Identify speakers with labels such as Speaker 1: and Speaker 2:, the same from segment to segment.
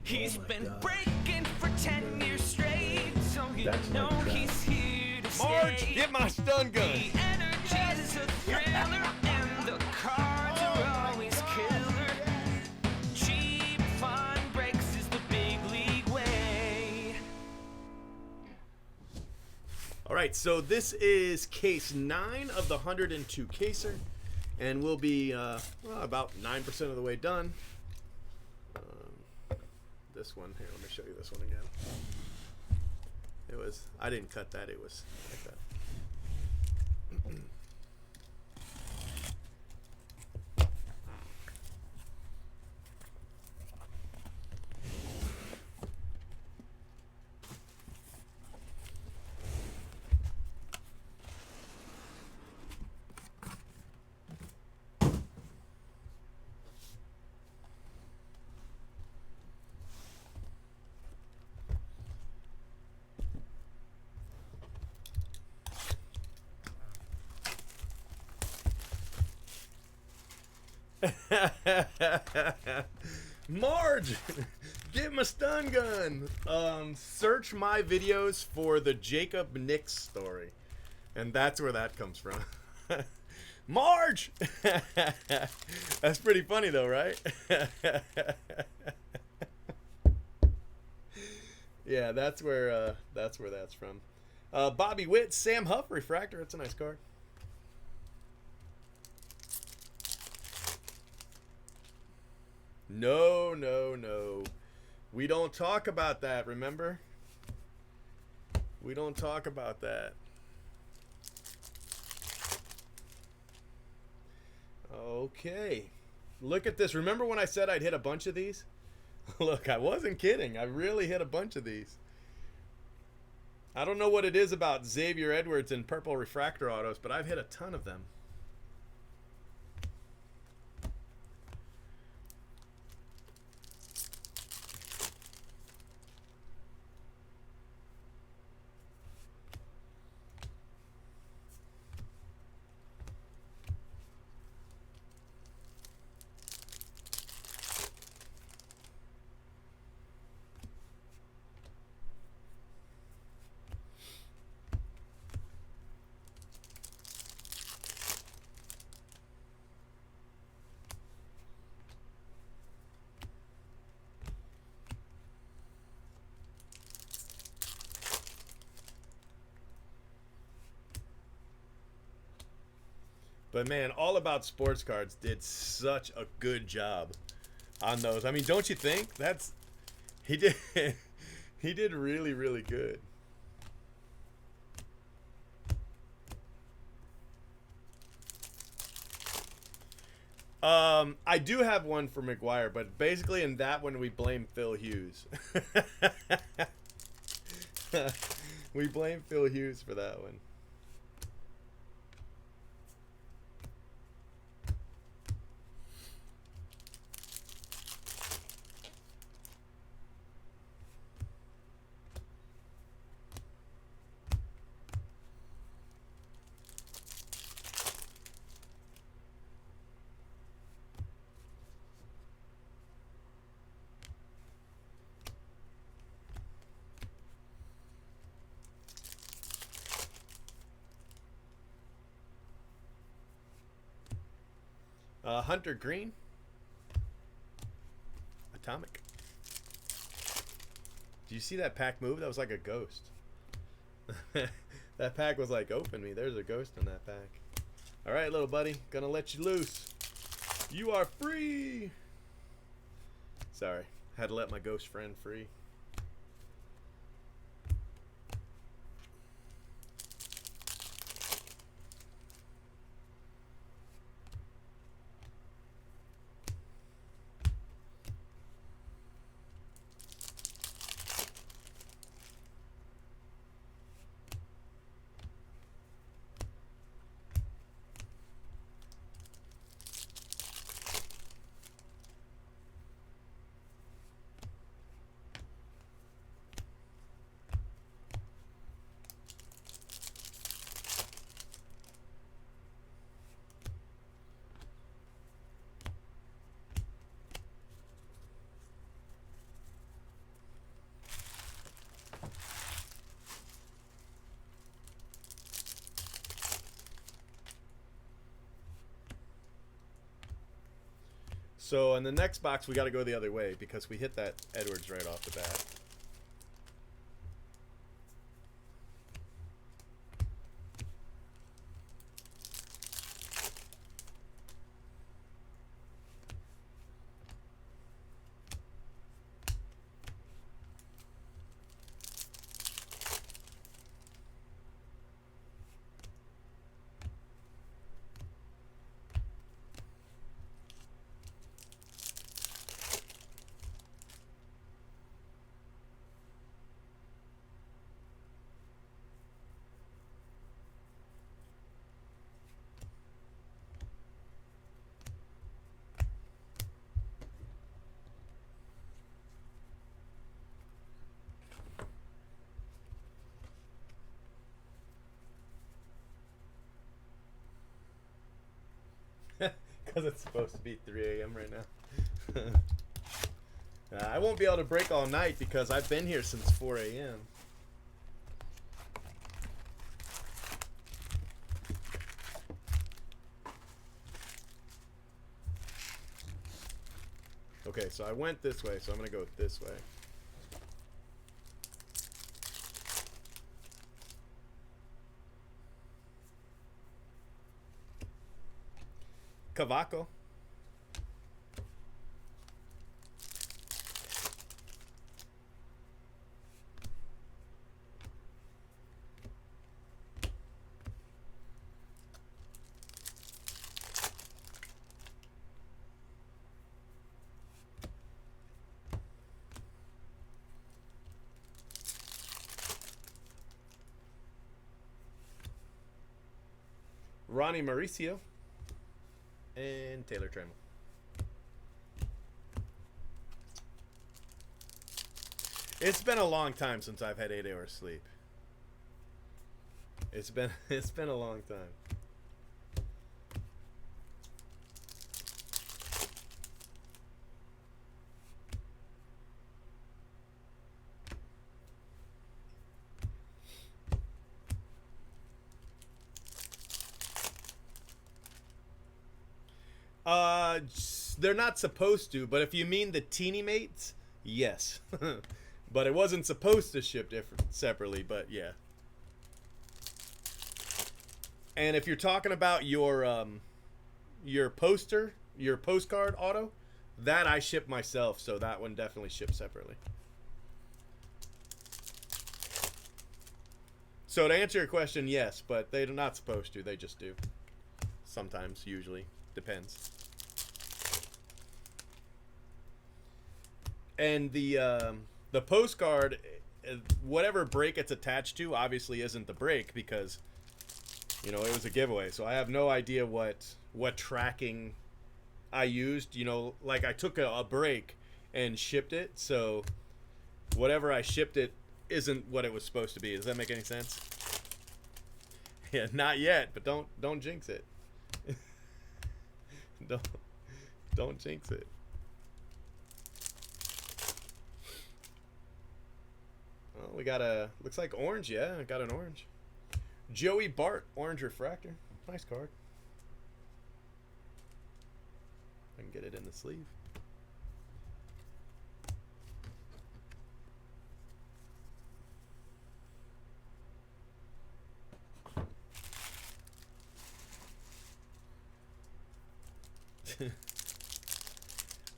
Speaker 1: He's been breaking for 10 years straight, so you know he's here to
Speaker 2: Marge,
Speaker 1: stay.
Speaker 2: get my stun gun.
Speaker 1: The energy's a thriller, and the cards are always killer. Cheap fun breaks is the big league way.
Speaker 2: All right, so this is case 9 of the 102 caser, and we'll be about 9% of the way done. This one here, let me show you this one again. It was, I didn't cut that, it was like that. Marge, get my stun gun. Search my videos for the Jacob Nix story, and that's where that comes from. Marge. That's pretty funny though, right? Yeah, that's where that's from. Bobby Witt, Sam Huff refractor. That's a nice card. No, no, no. We don't talk about that, remember? We don't talk about that. Okay. Look at this. Remember when I said I'd hit a bunch of these? Look, I wasn't kidding. I really hit a bunch of these. I don't know what it is about Xavier Edwards and purple refractor autos, but I've hit a ton of them. But man, All About Sports Cards did such a good job on those. I mean, don't you think? He did he did really, really good. I do have one for McGuire, but basically in that one we blame Phil Hughes. We blame Phil Hughes for that one. Hunter Green. Atomic. Do you see that pack move? That was like a ghost. That pack was like, open me. There's a ghost in that pack. All right, little buddy. Gonna let you loose. You are free. Sorry. Had to let my ghost friend free. So in the next box, we got to go the other way because we hit that Edwards right off the bat. Because it's supposed to be 3 a.m. right now. I won't be able to break all night because I've been here since 4 a.m. Okay, so I went this way, so I'm going to go this way. Cavaco. Ronnie Mauricio. And Taylor Trammell. It's been a long time since I've had 8 hours sleep. It's been a long time. They're not supposed to, but if you mean the teeny mates, yes. But it wasn't supposed to ship separately, but yeah. And if you're talking about your postcard auto, that I ship myself, so that one definitely ships separately. So to answer your question, yes, but they're not supposed to. They just do. Sometimes, usually. Depends. And the postcard, whatever break it's attached to, obviously isn't the break because, you know, it was a giveaway. So I have no idea what tracking I used. You know, like I took a break and shipped it. So whatever I shipped it isn't what it was supposed to be. Does that make any sense? Yeah, not yet, but don't jinx it. Don't jinx it. Well, we got a, looks like orange, yeah, I got an orange. Joey Bart, orange refractor. Nice card. I can get it in the sleeve.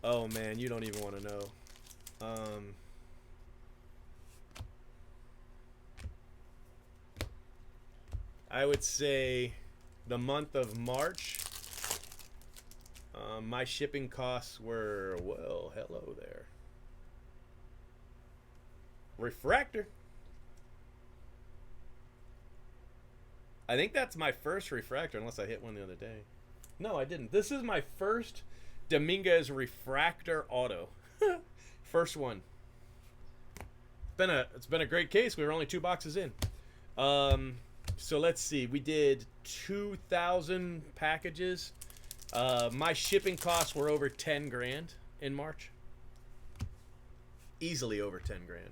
Speaker 2: Oh man, you don't even want to know. I would say the month of March, my shipping costs were, well, hello there. Refractor. I think that's my first refractor, unless I hit one the other day. No, I didn't. This is my first Dominguez refractor auto. First one. It's been a great case. We were only 2 boxes in. So let's see. We did 2,000 packages. My shipping costs were over 10 grand in March. Easily over 10 grand.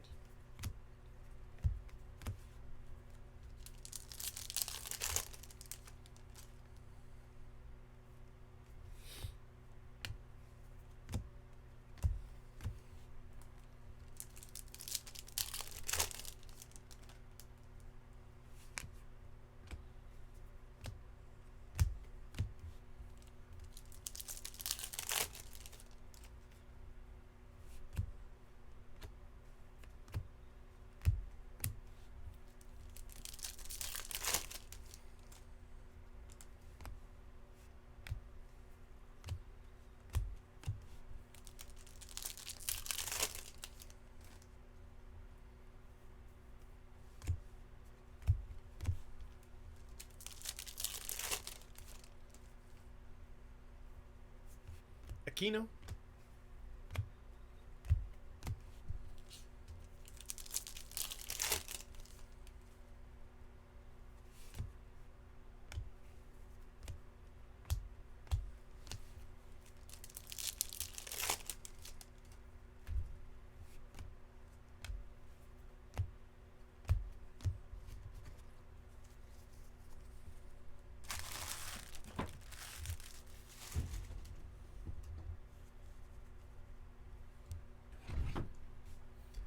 Speaker 2: Aquino.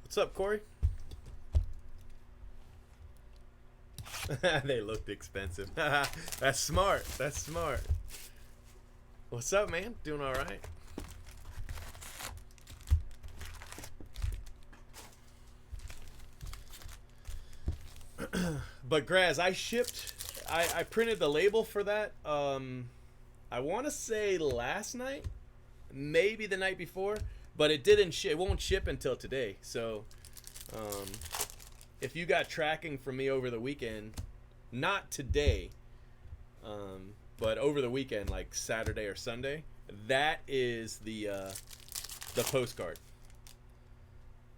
Speaker 2: What's up, Corey? They looked expensive. That's smart. That's smart. What's up, man? Doing all right? But Graz, I printed the label for that. I want to say last night, maybe the night before, but it didn't. It won't ship until today. So, if you got tracking from me over the weekend, not today, but over the weekend, like Saturday or Sunday, that is the postcard.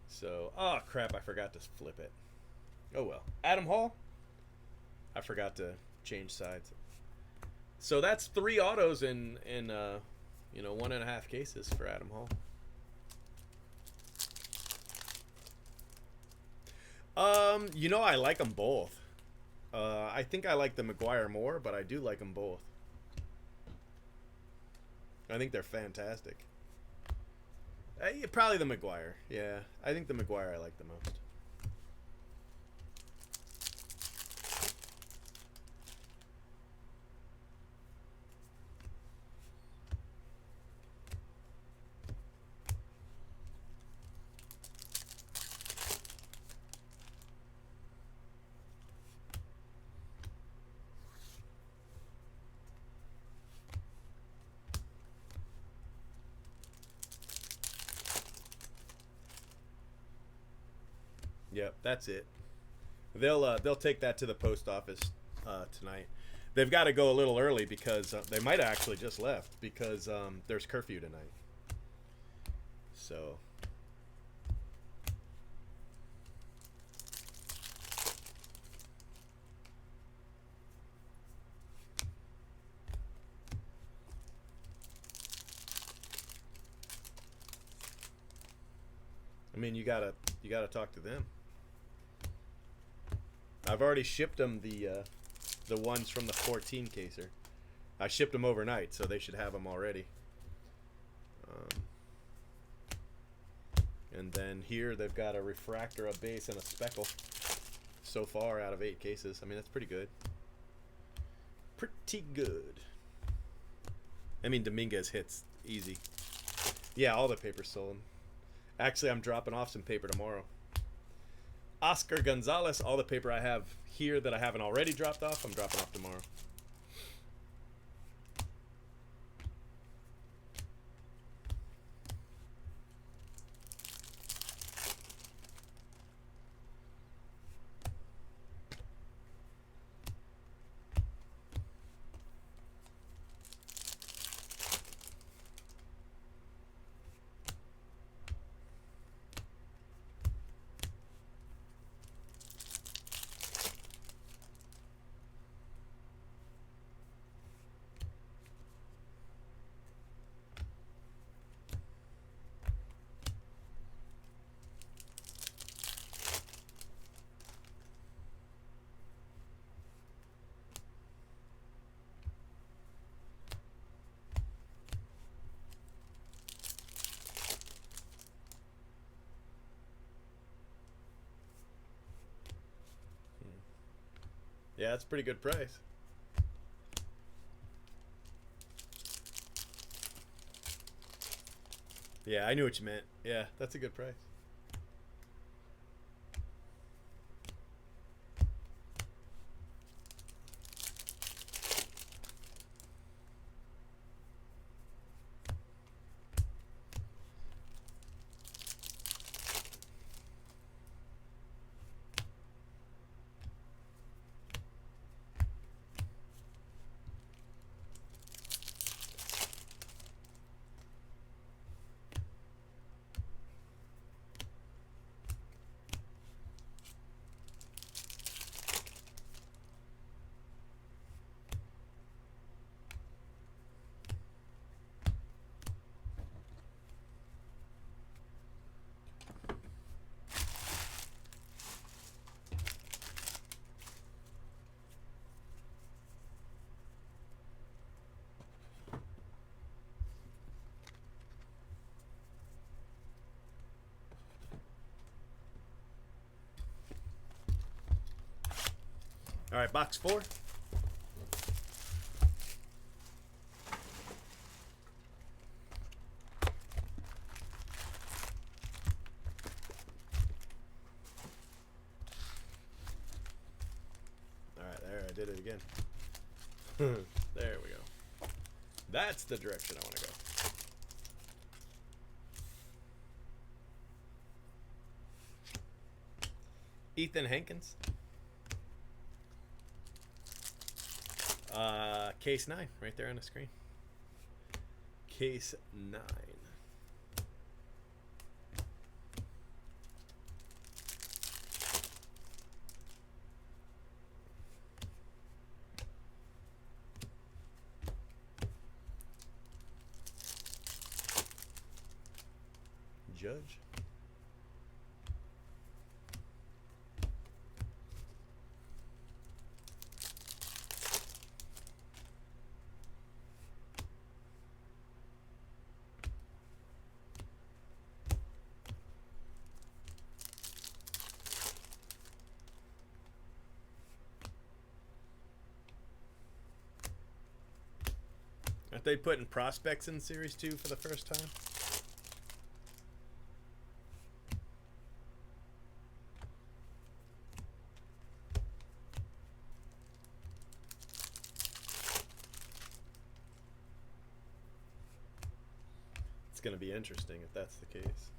Speaker 2: So, oh crap, I forgot to flip it. Oh well. Adam Hall. I forgot to change sides. So that's 3 autos in 1.5 cases for Adam Hall. I like them both. I think I like the McGuire more, but I do like them both. I think they're fantastic. Probably the McGuire. Yeah, I think the McGuire I like the most. Yep, that's it. They'll take that to the post office tonight. They've got to go a little early because they might have actually just left because there's curfew tonight. So. I mean, you gotta talk to them. I've already shipped them the ones from the 14 caser. I shipped them overnight, so they should have them already. And then here they've got a refractor, a base, and a speckle. So far, out of 8 cases, I mean that's pretty good. Pretty good. I mean Dominguez hits easy. Yeah, all the paper's sold. Actually, I'm dropping off some paper tomorrow. Oscar Gonzalez, all the paper I have here that I haven't already dropped off, I'm dropping off tomorrow. Yeah, that's a pretty good price. Yeah, I knew what you meant. Yeah, that's a good price. All right, box 4. All right, there, I did it again. There we go. That's the direction I want to go. Ethan Hankins. Case 9, right there on the screen. Case 9. Judge. Aren't they putting prospects in Series 2 for the first time? It's going to be interesting if that's the case.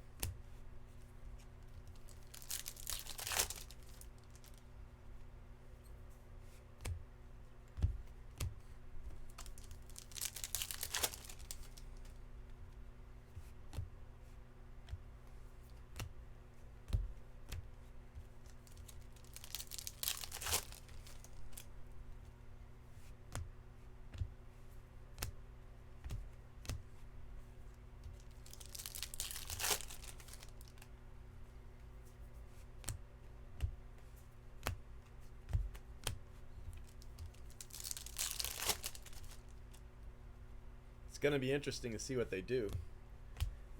Speaker 2: It's going to be interesting to see what they do.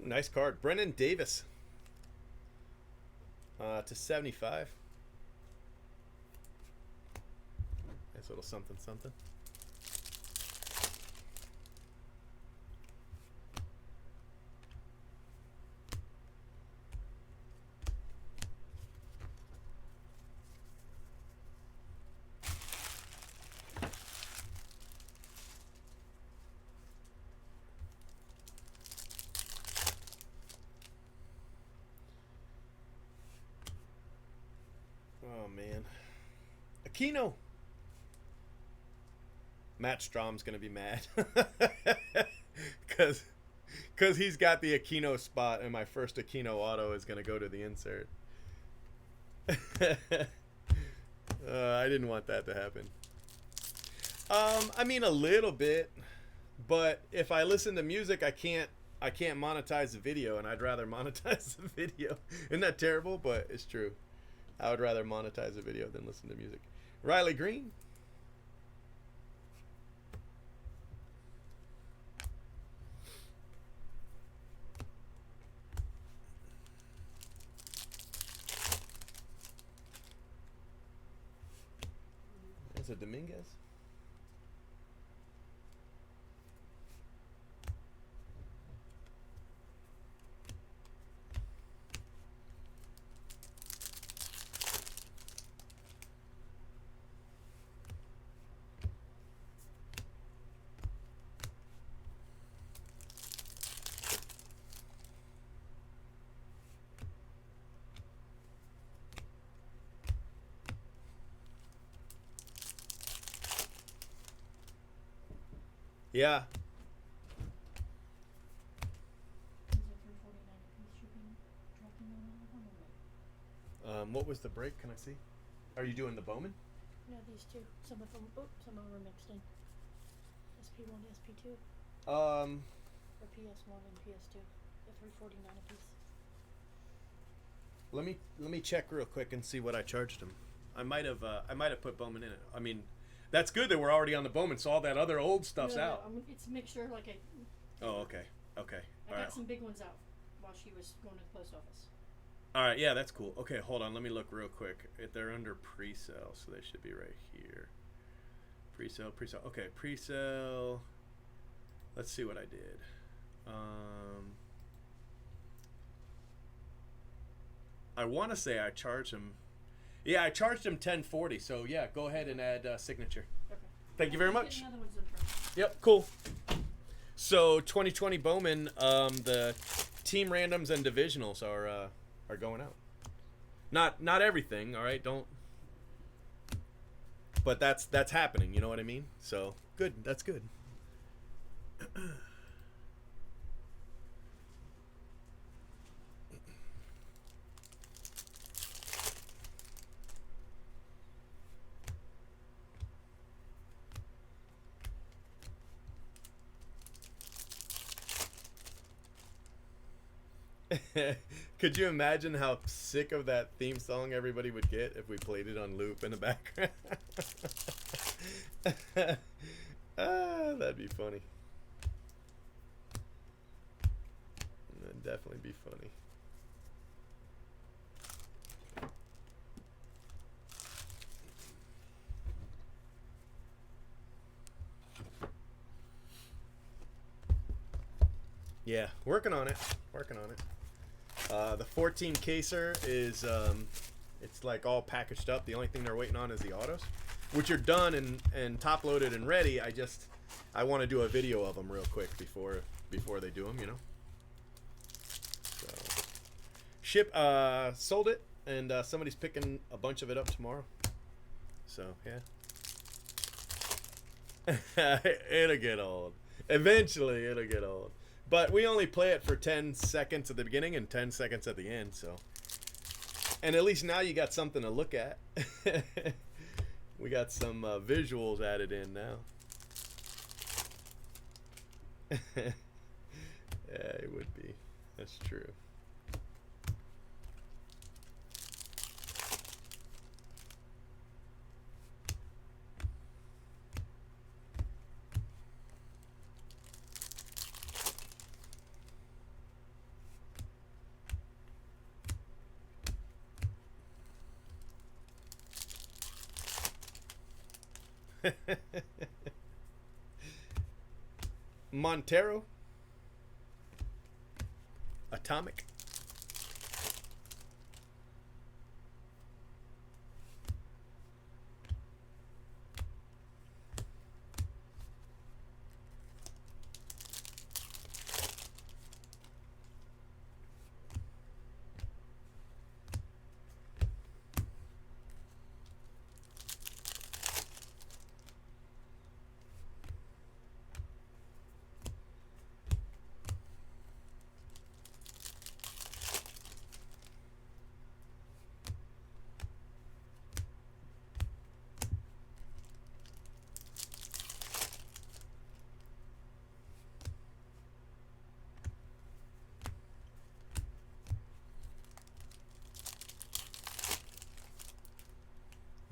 Speaker 2: Ooh, nice card. Brennan Davis. To 75. Nice little something something. Oh, man. Aquino. Matt Strom's going to be mad. Because he's got the Aquino spot, and my first Aquino auto is going to go to the insert. I didn't want that to happen. I mean, a little bit. But if I listen to music, I can't monetize the video, and I'd rather monetize the video. Isn't that terrible? But it's true. I would rather monetize a video than listen to music. Riley Green. Is it Dominguez? Yeah. What was the break? Can I see? Are you doing the Bowman?
Speaker 3: No, these two. Some of them are mixed in. SP1 to SP2. Or PS1 and PS2. They're $3.49 a piece.
Speaker 2: Let me check real quick and see what I charged him. I might have put Bowman in it. I mean, that's good that we're already on the Bowman, so all that other old stuff's out.
Speaker 3: It's a mixture like a...
Speaker 2: Oh, okay.
Speaker 3: I got some big ones out while she was going to the post office.
Speaker 2: All right, yeah, that's cool. Okay, hold on. Let me look real quick. They're under pre-sale, so they should be right here. Pre-sale, pre-sale. Okay, pre-sale. Let's see what I did. I want to say I charged him. Yeah, I charged him $10.40. So yeah, go ahead and add signature.
Speaker 3: Okay.
Speaker 2: Thank you very much.
Speaker 3: Another one's in front.
Speaker 2: Yep, cool. So 2020 Bowman, the team randoms and divisionals are going out. Not everything, all right. Don't. But that's happening. You know what I mean? So good. That's good. Could you imagine how sick of that theme song everybody would get if we played it on loop in the background? That'd be funny. That'd definitely be funny. Yeah, working on it. Working on it. The 14 caser is it's like all packaged up. The only thing they're waiting on is the autos, which are done and top loaded and ready. I want to do a video of them real quick before they do them, you know. So sold it, and somebody's picking a bunch of it up tomorrow. So yeah, it'll get old. Eventually, it'll get old. But we only play it for 10 seconds at the beginning and 10 seconds at the end, so. And at least now you got something to look at. We got some visuals added in now. Yeah, it would be. That's true. Montero, Atomic,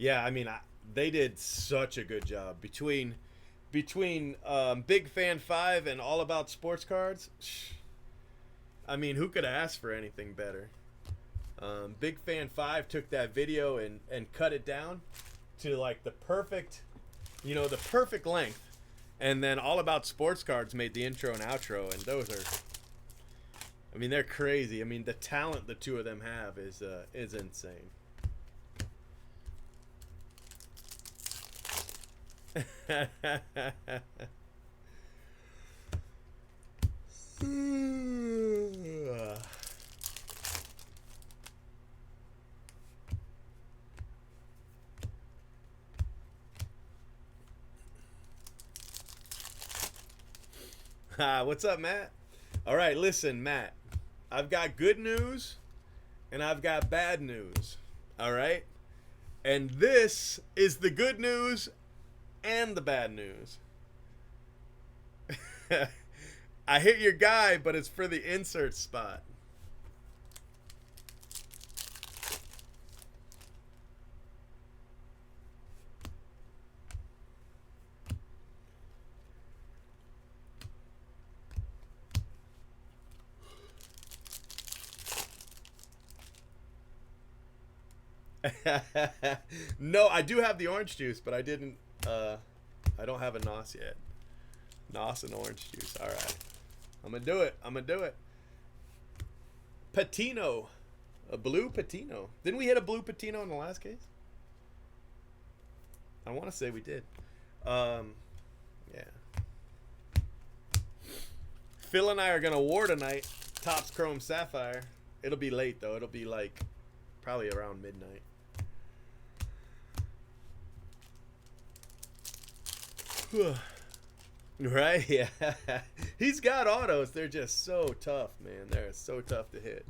Speaker 2: Yeah, I mean, they did such a good job between Big Fan 5 and All About Sports Cards. I mean, who could ask for anything better? Big Fan 5 took that video and cut it down to like the perfect length. And then All About Sports Cards made the intro and outro, and those are, I mean, they're crazy. I mean, the talent the two of them have is insane. What's up, Matt? All right, listen, Matt. I've got good news and I've got bad news. All right? And this is the good news and the bad news. I hit your guy, but it's for the insert spot. No, I do have the orange juice, but I didn't. I don't have a NOS yet. NOS and orange juice. All right, I'm gonna do it. I'm gonna do it. Patino, a blue Patino. Didn't we hit a blue Patino in the last case? I want to say we did. Yeah. Phil and I are gonna war tonight. Topps Chrome Sapphire. It'll be late though. It'll be like probably around midnight. Right? Yeah. He's got autos. They're just so tough, man. They're so tough to hit.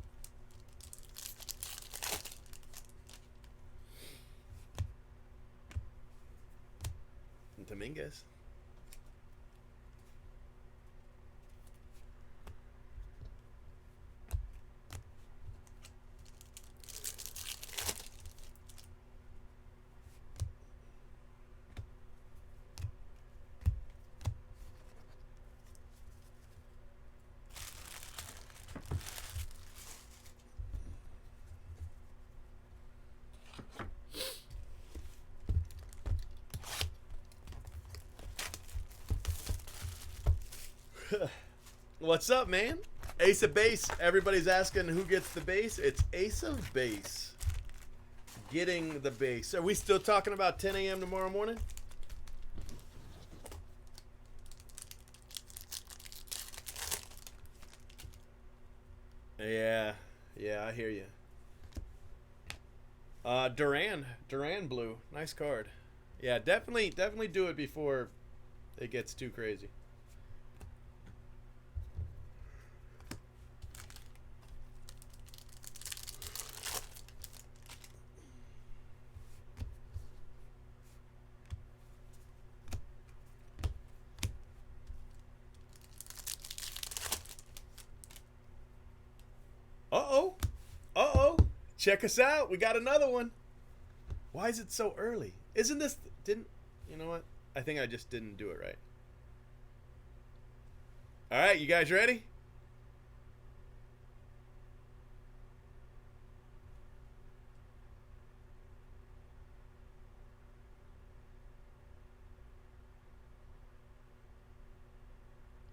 Speaker 2: And Dominguez. What's up, man? Ace of Base. Everybody's asking who gets the base. It's Ace of Base getting the base. Are we still talking about 10 a.m. tomorrow morning? Yeah, I hear you. Duran blue, nice card. Yeah, definitely do it before it gets too crazy. Check us out. We got another one. Why is it so early? Isn't this... You know what? I think I just didn't do it right. All right, you guys ready?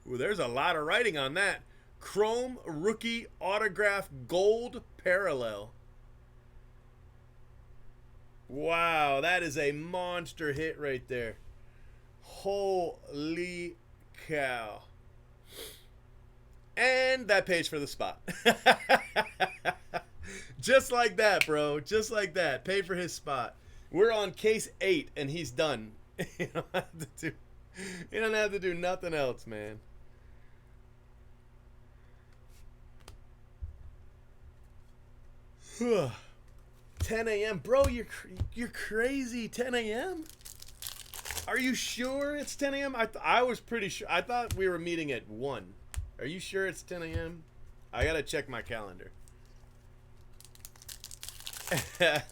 Speaker 2: Ooh, there's a lot of writing on that. Chrome Rookie Autograph Gold Parallel. Wow, that is a monster hit right there. Holy cow. And that pays for the spot. Just like that, bro. Just like that. Pay for his spot. We're on case 8 and he's done. You don't have to do nothing else, man. Whew. 10 a.m. Bro, you're crazy. 10 a.m.? Are you sure it's 10 a.m.? I was pretty sure. I thought we were meeting at 1. Are you sure it's 10 a.m.? I gotta check my calendar.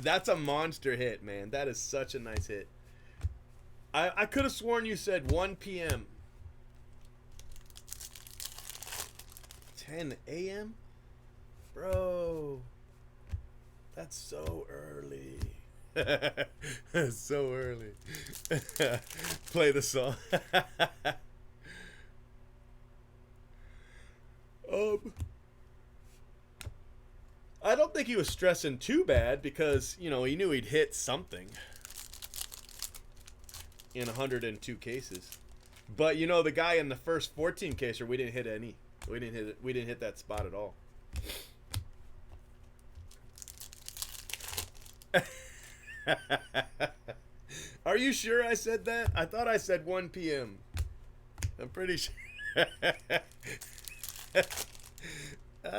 Speaker 2: That's a monster hit, man. That is such a nice hit. I could have sworn you said 1 p.m. 10 a.m.? Bro. That's so early. That's so early. Play the song. I don't think he was stressing too bad because, you know, he knew he'd hit something in 102 cases. But, you know, the guy in the first 14 caser, we didn't hit any. We didn't hit that spot at all. Are you sure I said that? I thought I said 1 p.m. I'm pretty sure.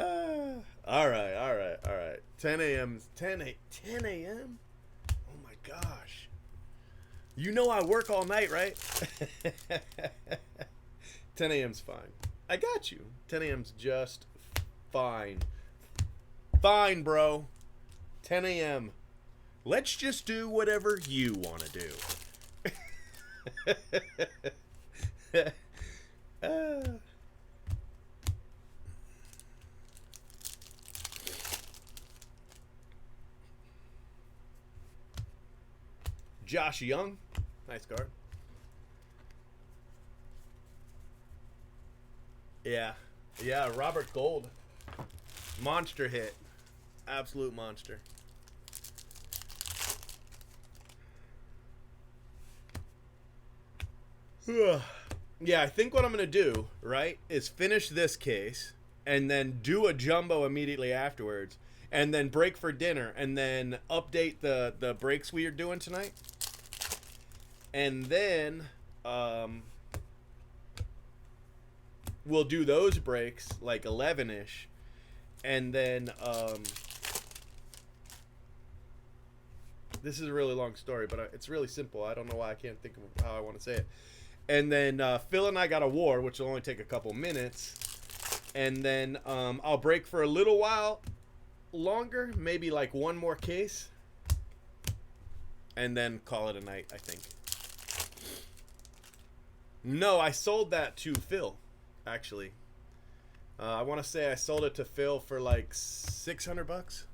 Speaker 2: All right. 10 a.m. 10 a.m.? Oh my gosh. You know I work all night, right? 10 a.m.'s fine. I got you. 10 a.m.'s just fine. Fine, bro. 10 a.m. Let's just do whatever you want to do. Josh Young. Nice card. Yeah. Yeah, Robert Gold. Monster hit. Absolute monster. Yeah, I think what I'm going to do, right, is finish this case and then do a jumbo immediately afterwards and then break for dinner and then update the breaks we are doing tonight. And then we'll do those breaks like 11-ish. And then this is a really long story, but it's really simple. I don't know why I can't think of how I want to say it. And then Phil and I got a war, which will only take a couple minutes. And then I'll break for a little while longer, maybe like one more case. And then call it a night, I think. No, I sold that to Phil, actually. I want to say I sold it to Phil for like $600.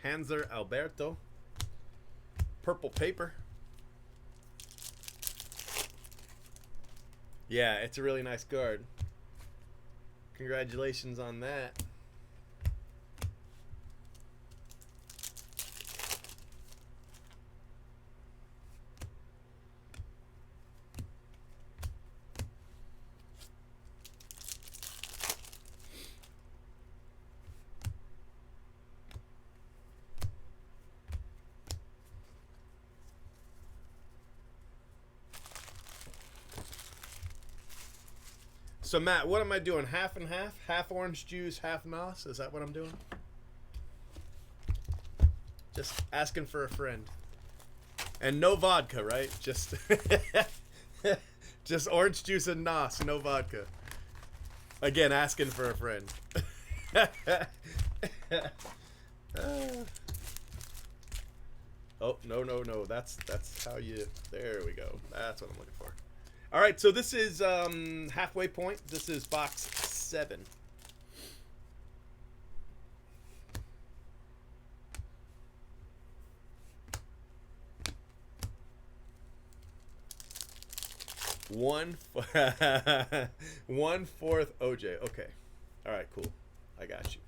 Speaker 2: Hanser Alberto. Purple paper. Yeah, it's a really nice card. Congratulations on that. So Matt, what am I doing? Half and half? Half orange juice, half moss? Is that what I'm doing? Just asking for a friend. And no vodka, right? Just just orange juice and nos, no vodka. Again, asking for a friend. Oh, no. That's how you... There we go. That's what I'm looking for. All right, so this is halfway point. This is box 7. One 1/4 OJ. Okay. All right, cool. I got you.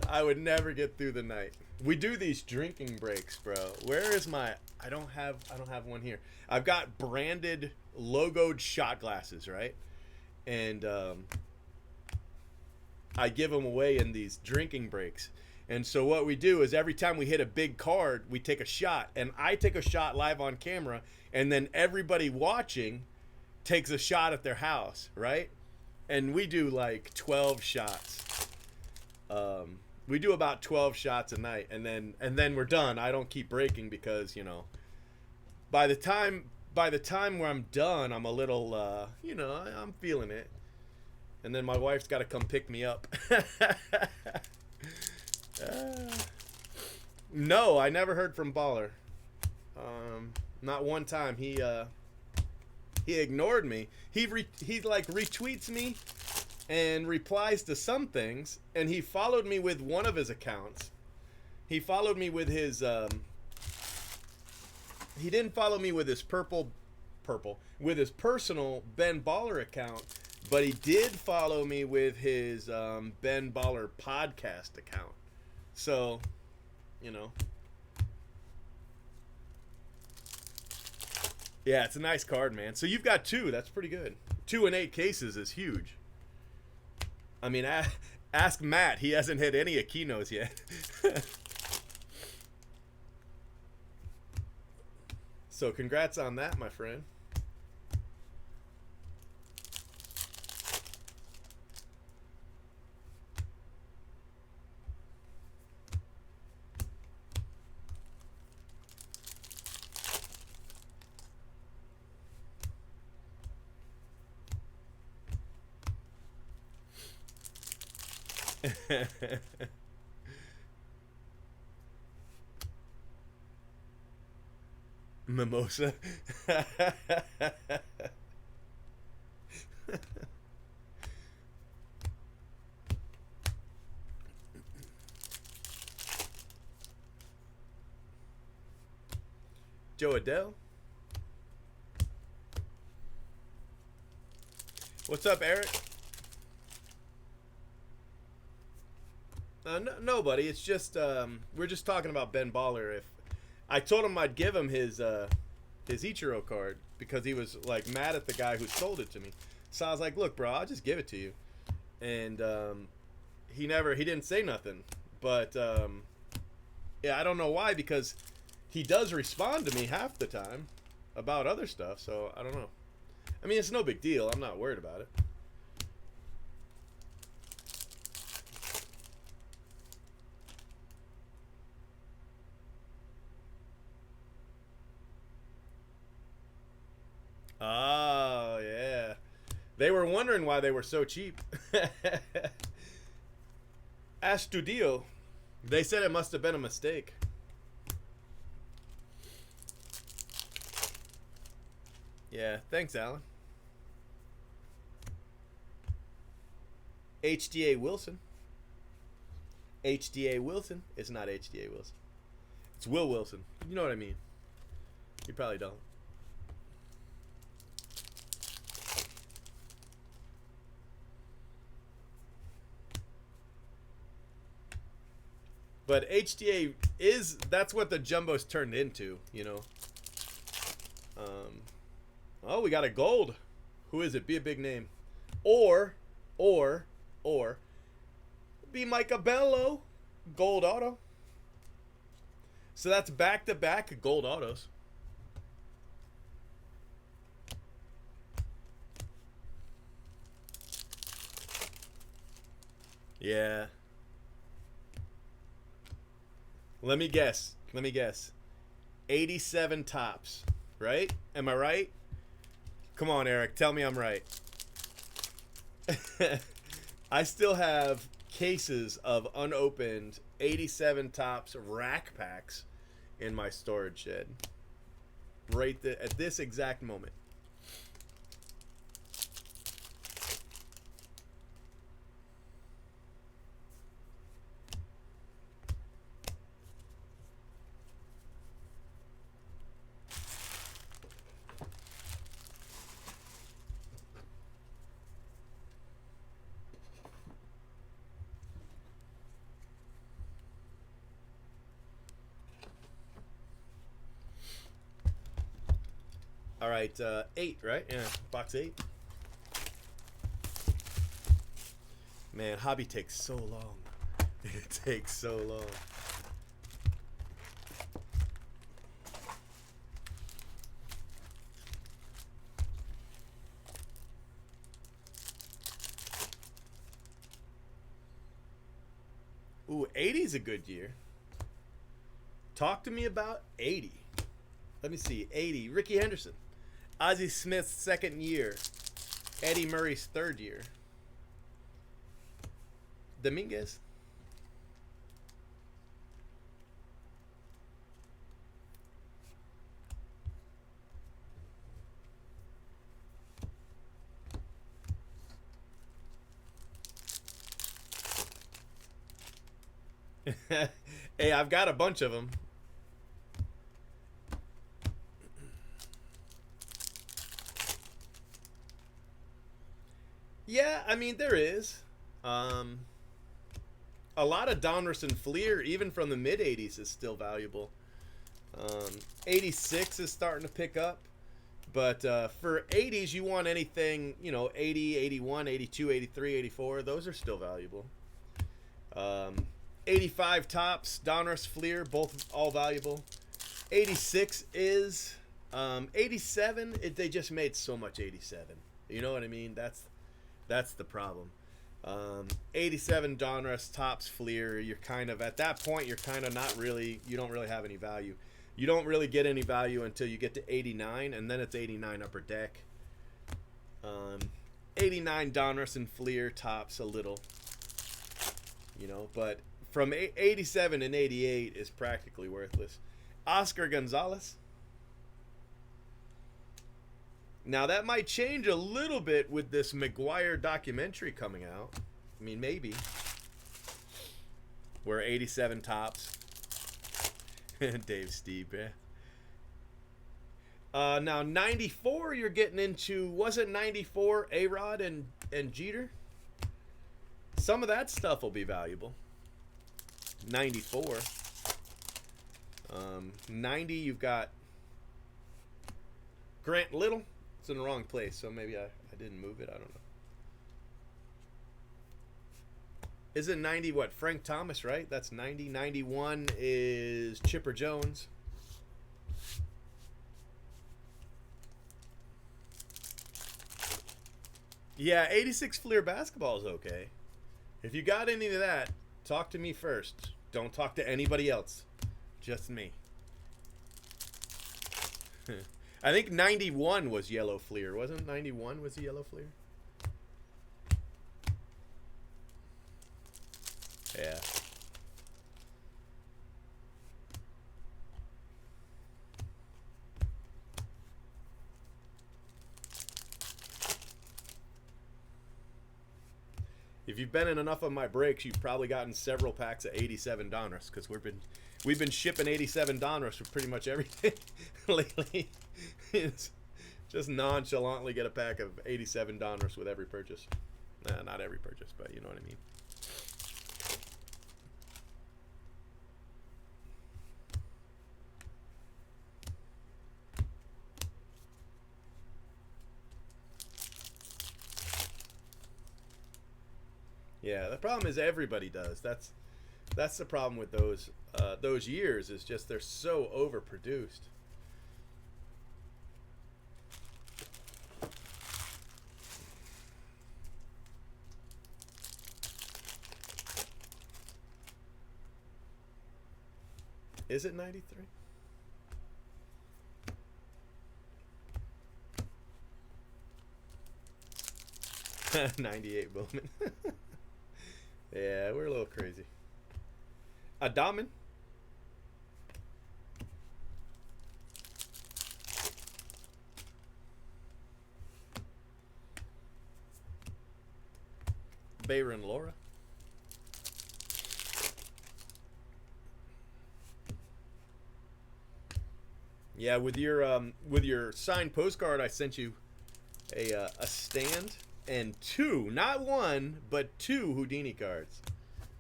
Speaker 2: I would never get through the night. We do these drinking breaks, bro. Where is my... I don't have one here. I've got branded, logoed shot glasses, right? And I give them away in these drinking breaks. And so what we do is every time we hit a big card, we take a shot. And I take a shot live on camera. And then everybody watching takes a shot at their house, right? And we do like 12 shots. We do about 12 shots a night, and then we're done. I don't keep breaking because, you know, by the time where I'm done, I'm a little, you know, I'm feeling it. And then my wife's got to come pick me up. No, I never heard from Baller. Not one time. He ignored me. He like retweets me and replies to some things, and he followed me with one of his accounts. He followed me with his he didn't follow me with his with his personal Ben Baller account, but he did follow me with his Ben Baller podcast account. So, you know. Yeah, it's a nice card, man. So you've got 2. That's pretty good. 2 in 8 cases is huge. I mean, ask Matt. He hasn't hit any Aquinos yet. So congrats on that, my friend. Mimosa. Joe Adele. What's up, Eric? Nobody. It's just we're just talking about Ben Baller. If I told him I'd give him his Ichiro card because he was like mad at the guy who sold it to me. So I was like, "Look, bro, I'll just give it to you." And he didn't say nothing. But yeah, I don't know why, because he does respond to me half the time about other stuff. So I don't know. I mean, it's no big deal. I'm not worried about it. Oh, yeah. They were wondering why they were so cheap. Astudio. They said it must have been a mistake. Yeah, thanks, Alan. HDA Wilson. HDA Wilson. It's not HDA Wilson. It's Will Wilson. You know what I mean. You probably don't. But HDA that's what the Jumbo's turned into, you know. Oh, we got a gold. Who is it? Be a big name. Or be Micah Bello. Gold auto. So that's back-to-back gold autos. Yeah. Let me guess. 87 tops, right? Am I right? Come on, Eric. Tell me I'm right. I still have cases of unopened 87 tops rack packs in my storage shed. Right at this exact moment. All right, 8, right? Yeah, box 8. Man, hobby takes so long. It takes so long. Ooh, 80's a good year. Talk to me about 80. Let me see. 80. Ricky Henderson. Ozzie Smith's second year. Eddie Murray's third year. Dominguez. Hey, I've got a bunch of them. Yeah, I mean, there is. A lot of Donruss and Fleer, even from the mid-80s, is still valuable. 86 is starting to pick up. But for 80s, you want anything, 80, 81, 82, 83, 84. Those are still valuable. 85 tops, Donruss, Fleer, both all valuable. 86 is. 87, they just made so much 87. You know what I mean? That's the problem. 87 Donruss, tops, Fleer. You're kind of at that point. You're kind of not really. You don't really have any value. You don't really get any value until you get to 89, and then it's 89 upper deck. 89 Donruss and Fleer, tops a little. you know, but from 87 and 88 is practically worthless. Oscar Gonzalez. Now that might change a little bit with this McGuire documentary coming out. I mean, maybe. Where 87 tops. Dave Steve, yeah. Now 94 you're getting into, wasn't 94 A-Rod and Jeter? Some of that stuff will be valuable. 94. 90 you've got Grant Little. It's in the wrong place, so maybe I didn't move it. I don't know. Isn't 90 what? Frank Thomas, right? That's 90. 91 is Chipper Jones. Yeah, 86 Fleer basketball is okay. If you got any of that, talk to me first. Don't talk to anybody else. Just me. I think 91 was yellow Fleer. Wasn't 91 was the yellow Fleer? Yeah. If you've been in enough of my breaks, you've probably gotten several packs of 87 Donruss, because we've been shipping 87 Donruss for pretty much everything lately. It's just nonchalantly get a pack of 87 Donruss with every purchase. Nah, not every purchase, but you know what I mean. Yeah, the problem is everybody does. That's the problem with those years, is just they're so overproduced. Is it 93? '98 Bowman. Yeah, we're a little crazy. Adaman. Bayron Laura. Yeah, with your signed postcard, I sent you a stand and two, not one, but two Houdini cards.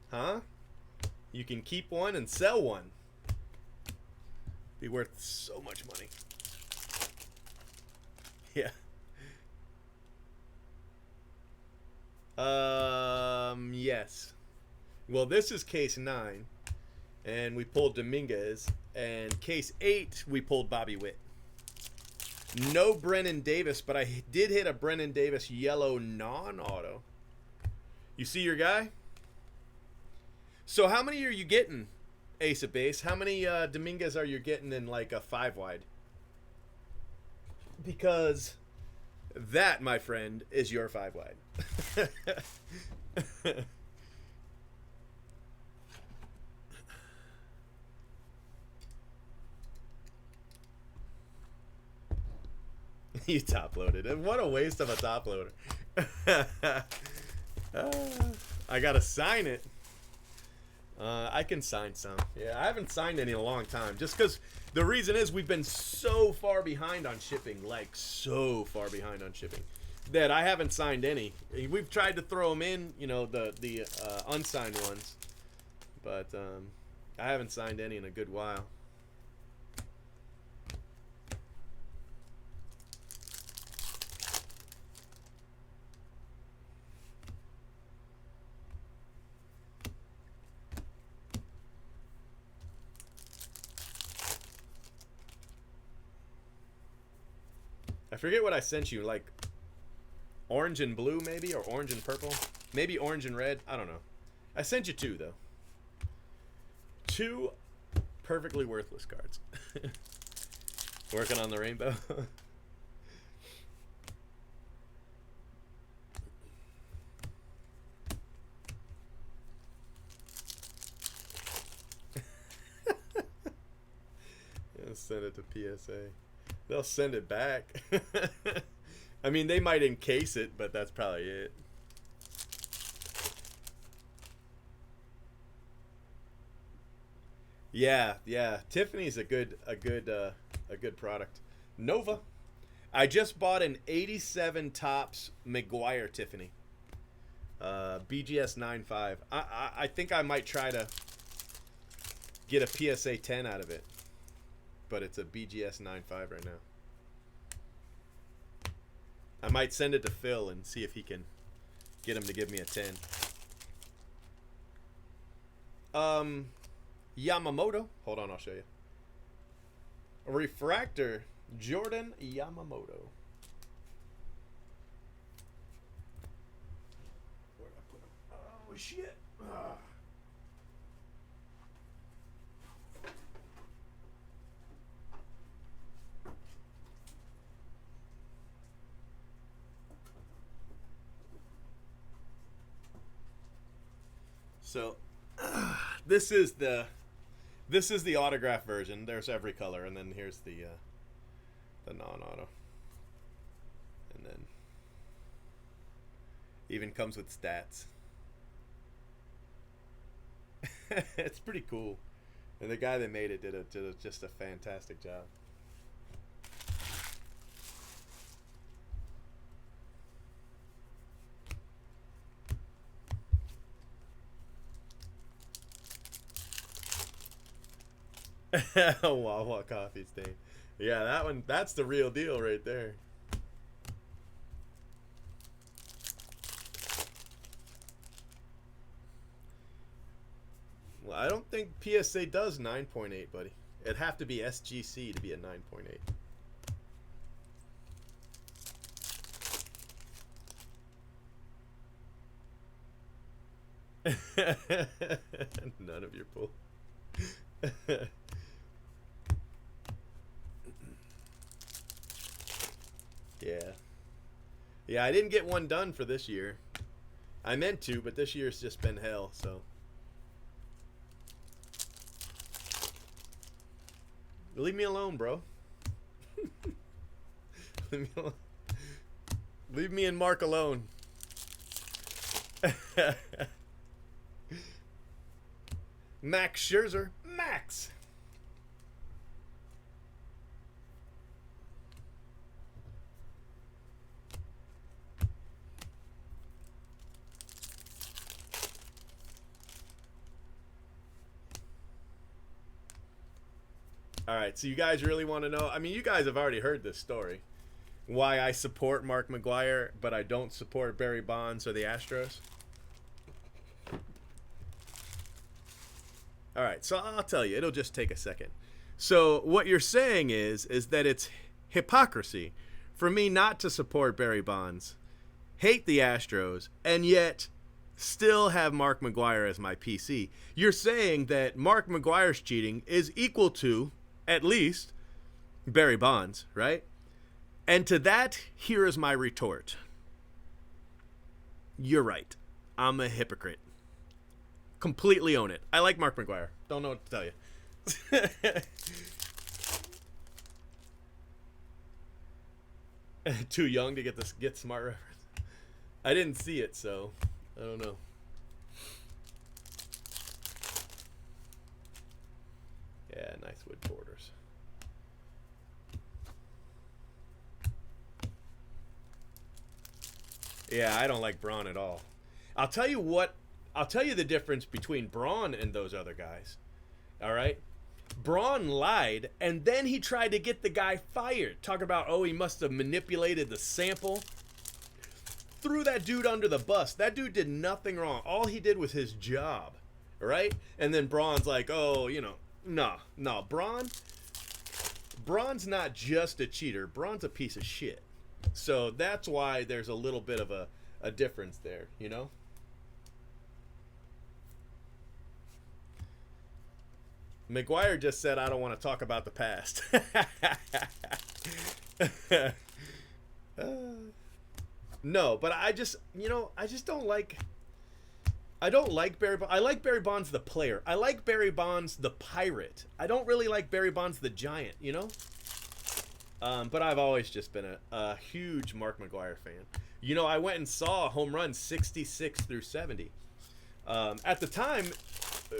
Speaker 2: Huh? You can keep one and sell one. Be worth so much money. Yeah. Yes. Well, this is case 9, and we pulled Dominguez, and case 8 we pulled Bobby Witt. No Brennan Davis, but I did hit a Brennan Davis yellow non-auto. You see your guy? So how many are you getting, Ace of Base? How many Dominguez are you getting in like a 5-wide? Because that, my friend, is your 5-wide. You top loaded, and what a waste of a top loader. I gotta sign it. I can sign some. Yeah, I haven't signed any in a long time, just because the reason is we've been so far behind on shipping, like so far behind on shipping, that I haven't signed any. We've tried to throw them in, you know, the unsigned ones, but I haven't signed any in a good while. I forget what I sent you, like orange and blue maybe, or orange and purple, maybe orange and red, I don't know. I sent you 2 though. 2 perfectly worthless cards. Working on the rainbow. send it to PSA. They'll send it back. I mean, they might encase it, but that's probably it. Yeah, yeah. Tiffany's a good product. Nova. I just bought an 87 Topps McGuire Tiffany. BGS 9.5. I think I might try to get a PSA 10 out of it. But it's a BGS 9.5 right now. I might send it to Phil and see if he can get him to give me a 10. Yamamoto. Hold on, I'll show you. A refractor. Jordan Yamamoto. Where'd I put him? Oh, shit. Ah. So, this is the autograph version. There's every color, and then here's the non-auto, and then even comes with stats. It's pretty cool, and the guy that made it did just a fantastic job. Wawa coffee stain. Yeah, that one, that's the real deal right there. Well, I don't think PSA does 9.8, buddy. It'd have to be SGC to be a 9.8. None of your pull. Yeah. Yeah, I didn't get one done for this year. I meant to, but this year's just been hell, so. Leave me alone, bro. Leave me alone. Leave me and Mark alone. Max Scherzer. Max. All right, so you guys really want to know? I mean, you guys have already heard this story. Why I support Mark McGwire, but I don't support Barry Bonds or the Astros. All right, so I'll tell you. It'll just take a second. So what you're saying is that it's hypocrisy for me not to support Barry Bonds, hate the Astros, and yet still have Mark McGwire as my PC. You're saying that Mark McGwire's cheating is equal to, at least, Barry Bonds, right? And to that, here is my retort. You're right. I'm a hypocrite. Completely own it. I like Mark McGwire. Don't know what to tell you. Too young to get smart reference. I didn't see it, so I don't know. Yeah, nice wood borders. Yeah, I don't like Braun at all. I'll tell you the difference between Braun and those other guys. All right? Braun lied, and then he tried to get the guy fired. Talk about, oh, he must have manipulated the sample. Threw that dude under the bus. That dude did nothing wrong. All he did was his job. All right? And then Braun's like, oh, you know, no. Braun's not just a cheater. Braun's a piece of shit. So that's why there's a little bit of a difference there, you know? McGwire just said, I don't want to talk about the past. No, but I just don't like... I don't like Barry Bonds. I like Barry Bonds the player. I like Barry Bonds the pirate. I don't really like Barry Bonds the giant, you know? But I've always just been a huge Mark McGwire fan. You know, I went and saw a home run 66 through 70. At the time,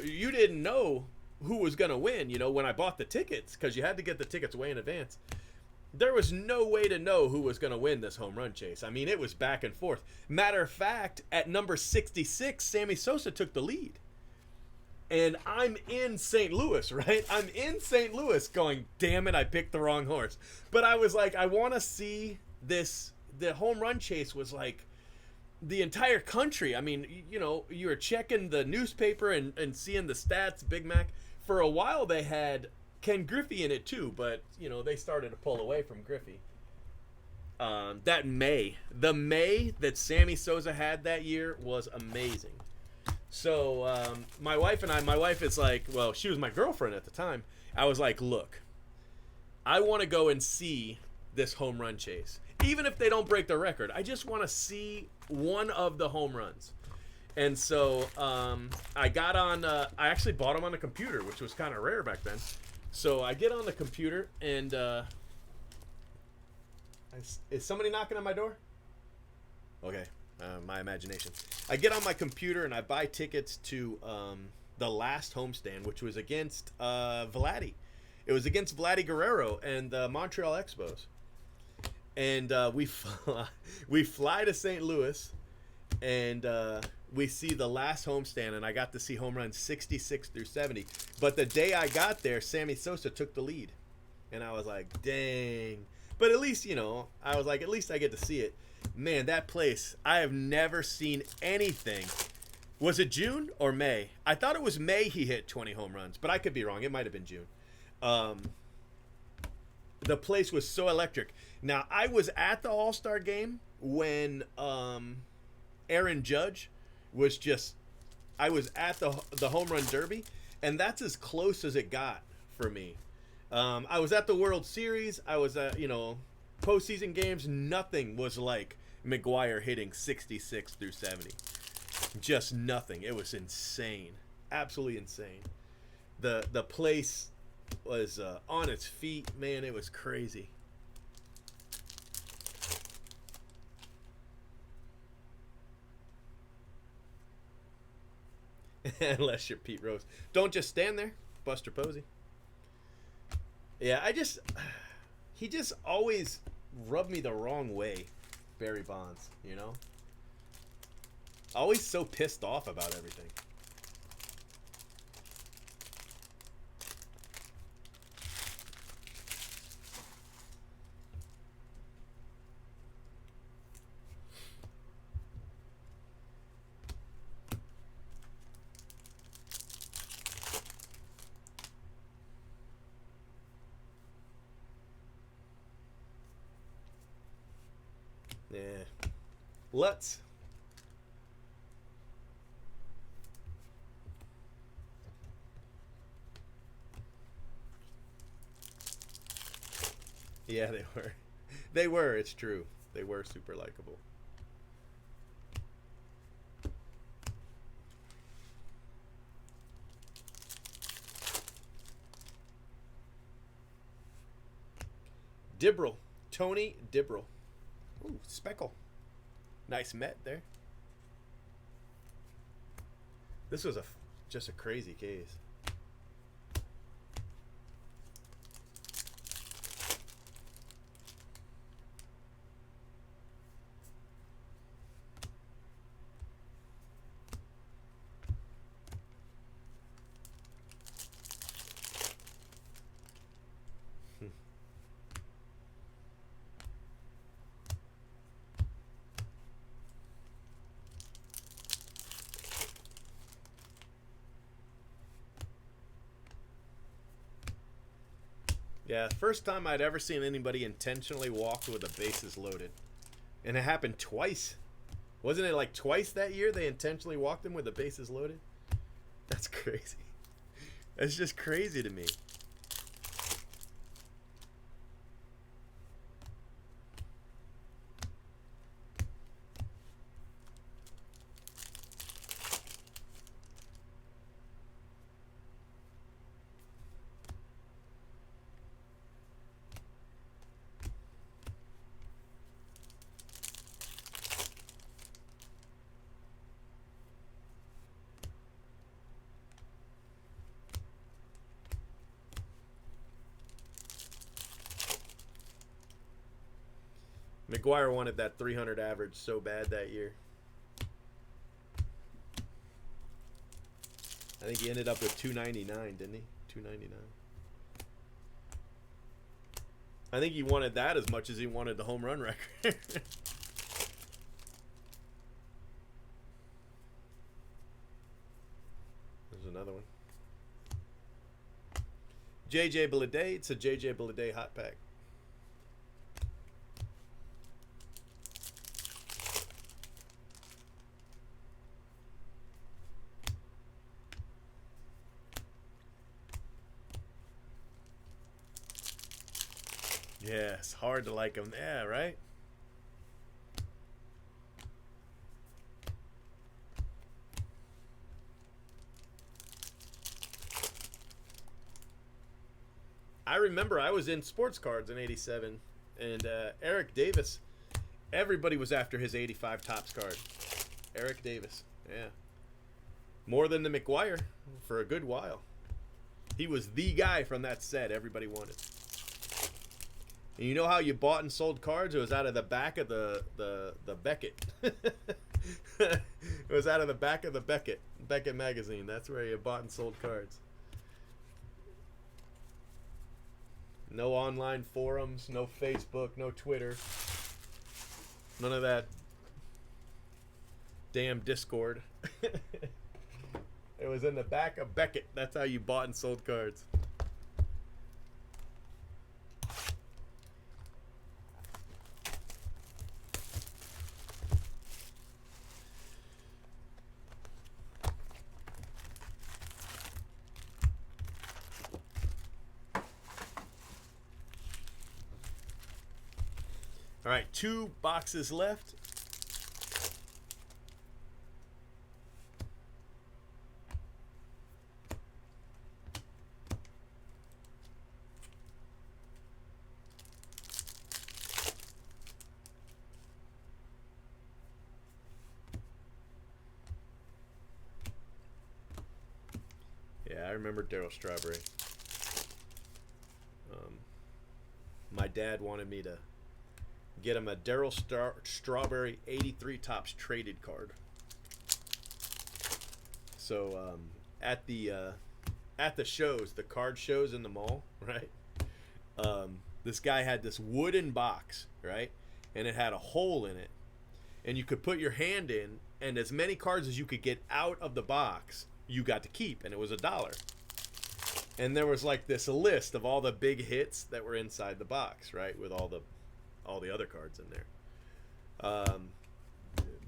Speaker 2: you didn't know who was going to win, you know, when I bought the tickets, because you had to get the tickets way in advance. There was no way to know who was going to win this home run chase. I mean, it was back and forth. Matter of fact, at number 66, Sammy Sosa took the lead. And I'm in St. Louis, right? I'm in St. Louis going, damn it, I picked the wrong horse. But I was like, I want to see this. The home run chase was like the entire country. I mean, you know, you were checking the newspaper and seeing the stats, Big Mac. For a while, they had Ken Griffey in it too, but, you know, they started to pull away from Griffey. The May that Sammy Sosa had that year was amazing. So my wife is like, well, she was my girlfriend at the time. I was like, look, I want to go and see this home run chase. Even if they don't break the record, I just want to see one of the home runs. And so I got on, I actually bought them on the computer, which was kind of rare back then. So I get on the computer and is somebody knocking on my door? Okay. My imagination. I get on my computer and I buy tickets to the last homestand, which was against Vladdy. It was against Vladdy Guerrero and the Montreal Expos. And we fly to St. Louis, and we see the last homestand, and I got to see home runs 66 through 70. But the day I got there, Sammy Sosa took the lead, and I was like, dang. But at least, you know, I was like, at least I get to see it. Man, that place, I have never seen anything. Was it June or May? I thought it was May he hit 20 home runs, but I could be wrong. It might have been June. The place was so electric. Now, I was at the All-Star game when Aaron Judge was just... I was at the Home Run Derby, and that's as close as it got for me. I was at the World Series. I was at, you know... postseason games, nothing was like McGwire hitting 66 through 70. Just nothing. It was insane. Absolutely insane. The place was on its feet. Man, it was crazy. Unless you're Pete Rose. Don't just stand there, Buster Posey. Yeah, he just always rubbed me the wrong way, Barry Bonds, you know? Always so pissed off about everything. Yeah. Let's. Yeah, they were. They were, it's true. They were super likable. Dibble. Tony Dibble. Ooh, Speckle. Nice Met there. This was just a crazy case. Yeah, first time I'd ever seen anybody intentionally walk with the bases loaded. And it happened twice. Wasn't it like twice that year they intentionally walked him with the bases loaded? That's crazy. That's just crazy to me. McGuire wanted that 300 average so bad that year. I think he ended up with 299, didn't he? 299. I think he wanted that as much as he wanted the home run record. There's another one. JJ Bleday. It's a JJ Bleday hot pack. Yes, hard to like him. Yeah, right? I remember I was in sports cards in '87, and Eric Davis, everybody was after his '85 Topps card. Eric Davis, yeah. More than the McGuire for a good while. He was the guy from that set everybody wanted. And you know how you bought and sold cards? It was out of the back of the Beckett. It was out of the back of the Beckett magazine. That's where you bought and sold cards. No online forums, no Facebook, no Twitter. None of that damn Discord. It was in the back of Beckett. That's how you bought and sold cards. All right, 2 boxes left. Yeah, I remember Darryl Strawberry. My dad wanted me to get him a Darryl Strawberry 83 Topps traded card. So at the shows, the card shows in the mall, right? This guy had this wooden box, right? And it had a hole in it. And you could put your hand in, and as many cards as you could get out of the box, you got to keep, and it was $1. And there was like this list of all the big hits that were inside the box, right? With all the other cards in there.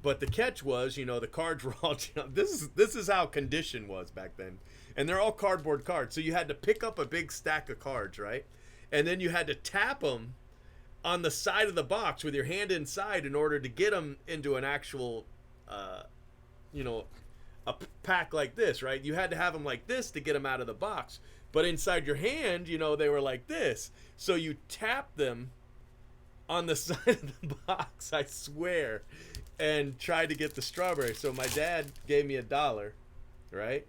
Speaker 2: But the catch was, you know, the cards were all, this is how condition was back then. And they're all cardboard cards. So you had to pick up a big stack of cards, right? And then you had to tap them on the side of the box with your hand inside in order to get them into an actual, a pack like this, right? You had to have them like this to get them out of the box. But inside your hand, you know, they were like this. So you tap them on the side of the box, I swear, and tried to get the strawberry. So my dad gave me $1, right?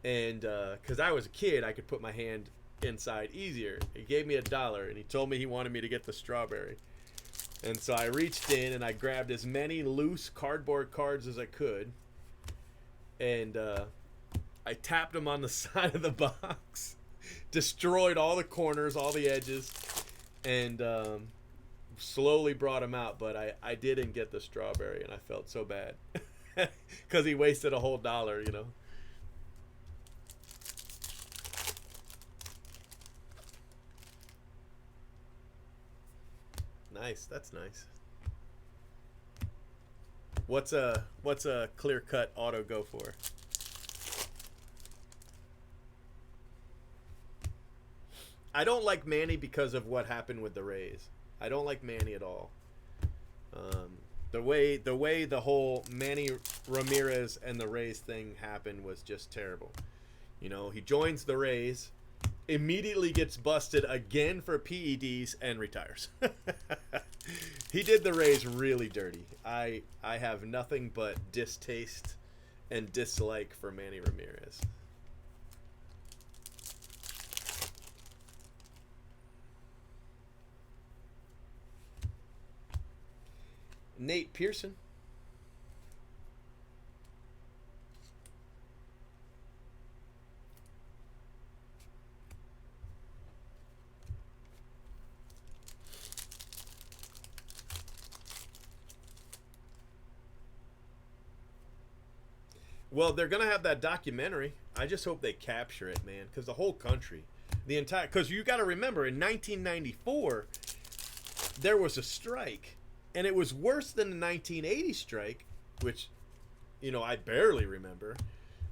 Speaker 2: And because I was a kid, I could put my hand inside easier. He gave me $1, and he told me he wanted me to get the strawberry. And so I reached in and I grabbed as many loose cardboard cards as I could, and I tapped them on the side of the box, destroyed all the corners, all the edges, and slowly brought them out. But I didn't get the strawberry, and I felt so bad because he wasted a whole $1, you know. Nice, that's nice. What's a clear cut auto go for? I don't like Manny because of what happened with the Rays. I don't like Manny at all. The way the whole Manny Ramirez and the Rays thing happened was just terrible. You know, he joins the Rays, immediately gets busted again for PEDs, and retires. He did the Rays really dirty. I have nothing but distaste and dislike for Manny Ramirez. Nate Pearson. Well, they're gonna have that documentary. I just hope they capture it, man, because the whole country, the entire, because you got to remember, in 1994, there was a strike, and it was worse than the 1980 strike, which, I barely remember.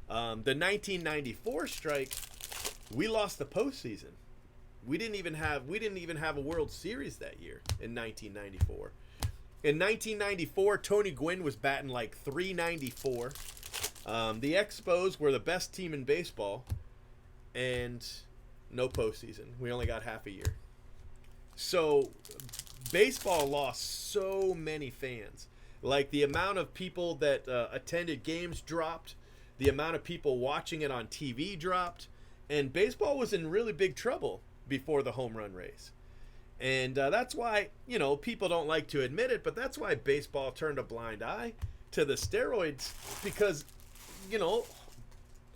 Speaker 2: The 1994 strike, we lost the postseason. We didn't even have a World Series that year in 1994. In 1994, Tony Gwynn was batting like .394. The Expos were the best team in baseball, and no postseason. We only got half a year. So, baseball lost so many fans. Like, the amount of people that attended games dropped. The amount of people watching it on TV dropped. And baseball was in really big trouble before the home run race. And that's why, people don't like to admit it, but that's why baseball turned a blind eye to the steroids, because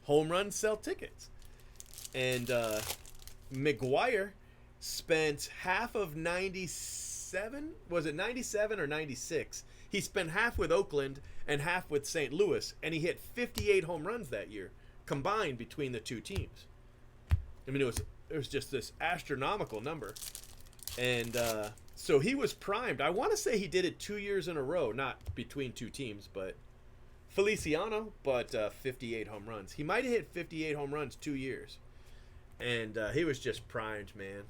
Speaker 2: home runs sell tickets. And McGuire spent half of 97, was it 97 or 96? He spent half with Oakland and half with St. Louis, and he hit 58 home runs that year, combined between the two teams. I mean, it was just this astronomical number. And so he was primed. I want to say he did it 2 years in a row, not between two teams, but Feliciano, but 58 home runs. He might have hit 58 home runs 2 years. And he was just primed, man.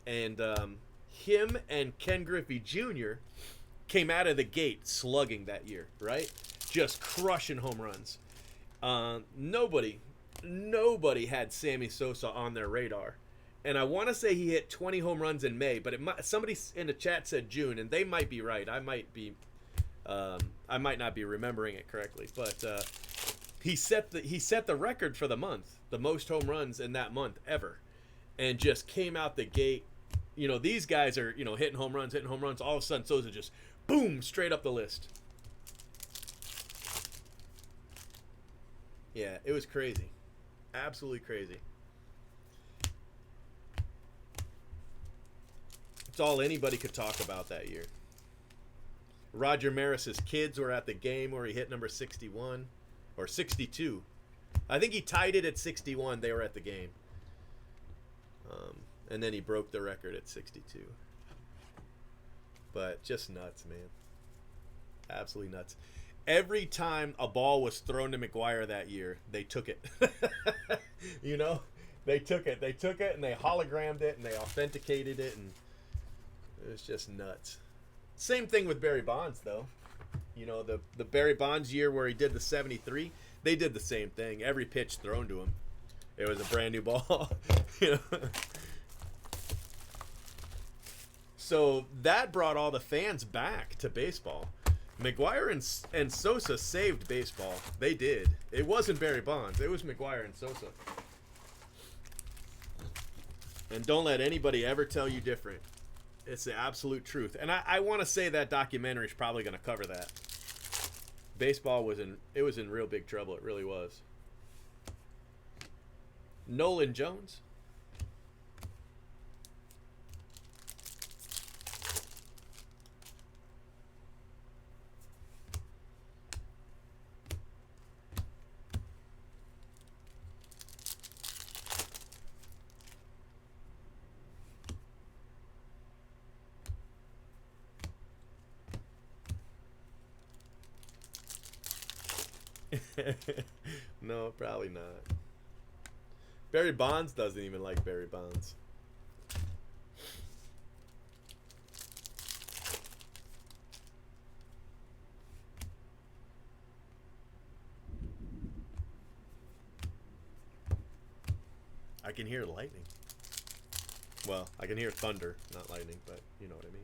Speaker 2: And him and Ken Griffey Jr. came out of the gate slugging that year, right? Just crushing home runs. Nobody had Sammy Sosa on their radar. And I want to say he hit 20 home runs in May, but somebody in the chat said June, and they might be right. I might not be remembering it correctly, but he set the record for the month, the most home runs in that month ever, and just came out the gate. These guys are hitting home runs. All of a sudden, Sosa just boom straight up the list. Yeah, it was crazy, absolutely crazy. It's all anybody could talk about that year. Roger Maris's kids were at the game where he hit number 61 or 62. I think he tied it at 61. They were at the game. And then he broke the record at 62. But just nuts, man. Absolutely nuts. Every time a ball was thrown to McGuire that year, they took it. They took it. They took it and they hologrammed it and they authenticated it, and it was just nuts. Same thing with Barry Bonds, though. The Barry Bonds year where he did the 73, they did the same thing. Every pitch thrown to him, it was a brand new ball. So that brought all the fans back to baseball. McGuire and Sosa saved baseball. They did. It wasn't Barry Bonds. It was McGuire and Sosa. And don't let anybody ever tell you different. It's the absolute truth. And I want to say that documentary is probably going to cover that. Baseball was in real big trouble. It really was. Nolan Jones. No, probably not. Barry Bonds doesn't even like Barry Bonds. I can hear lightning. Well, I can hear thunder, not lightning, but you know what I mean.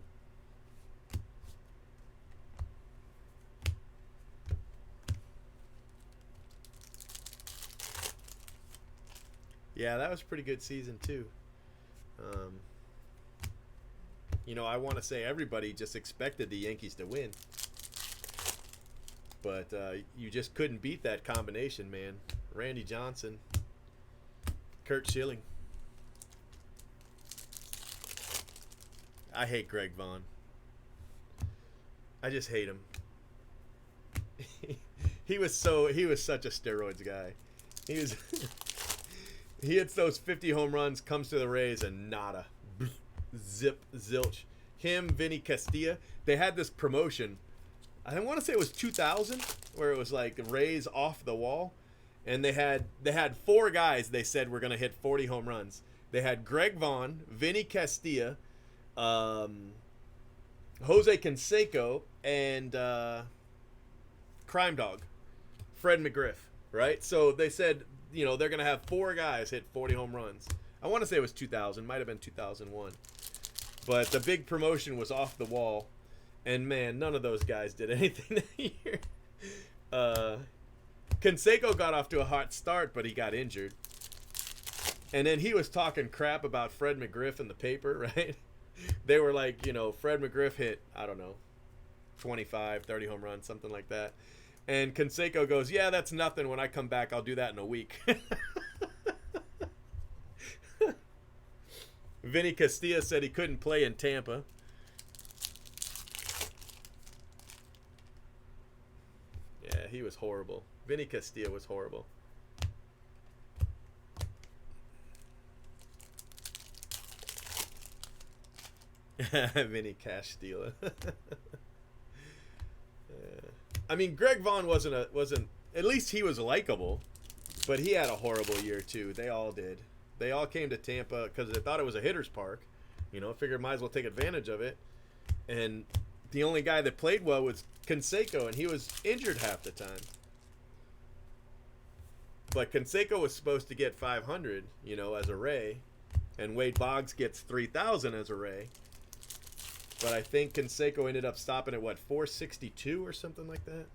Speaker 2: Yeah, that was a pretty good season too. I want to say everybody just expected the Yankees to win. But you just couldn't beat that combination, man. Randy Johnson, Kurt Schilling. I hate Greg Vaughn. I just hate him. he was such a steroids guy. He was he hits those 50 home runs, comes to the Rays, and nada. Zip, zilch. Him, Vinny Castilla, they had this promotion. I want to say it was 2000, where it was like Rays off the wall, and they had 4 guys they said were going to hit 40 home runs. They had Greg Vaughn, Vinny Castilla, Jose Canseco, and Crime Dog, Fred McGriff, right? So they said, you know, they're going to have 4 guys hit 40 home runs. I want to say it was 2000, might have been 2001. But the big promotion was off the wall. And, man, none of those guys did anything that year. Canseco got off to a hot start, but he got injured. And then he was talking crap about Fred McGriff in the paper, right? They were like, you know, Fred McGriff hit, I don't know, 25, 30 home runs, something like that. And Canseco goes, yeah, that's nothing. When I come back, I'll do that in a week. Vinny Castilla said he couldn't play in Tampa. Yeah, he was horrible. Vinny Castilla was horrible. Vinny Castilla. I mean, Greg Vaughn wasn't at least he was likable, but he had a horrible year too. They all did. They all came to Tampa because they thought it was a hitter's park. You know, figured might as well take advantage of it. And the only guy that played well was Canseco, and he was injured half the time. But Canseco was supposed to get 500, you know, as a Ray, and Wade Boggs gets 3,000 as a Ray. But I think Canseco ended up stopping at, what, 462 or something like that?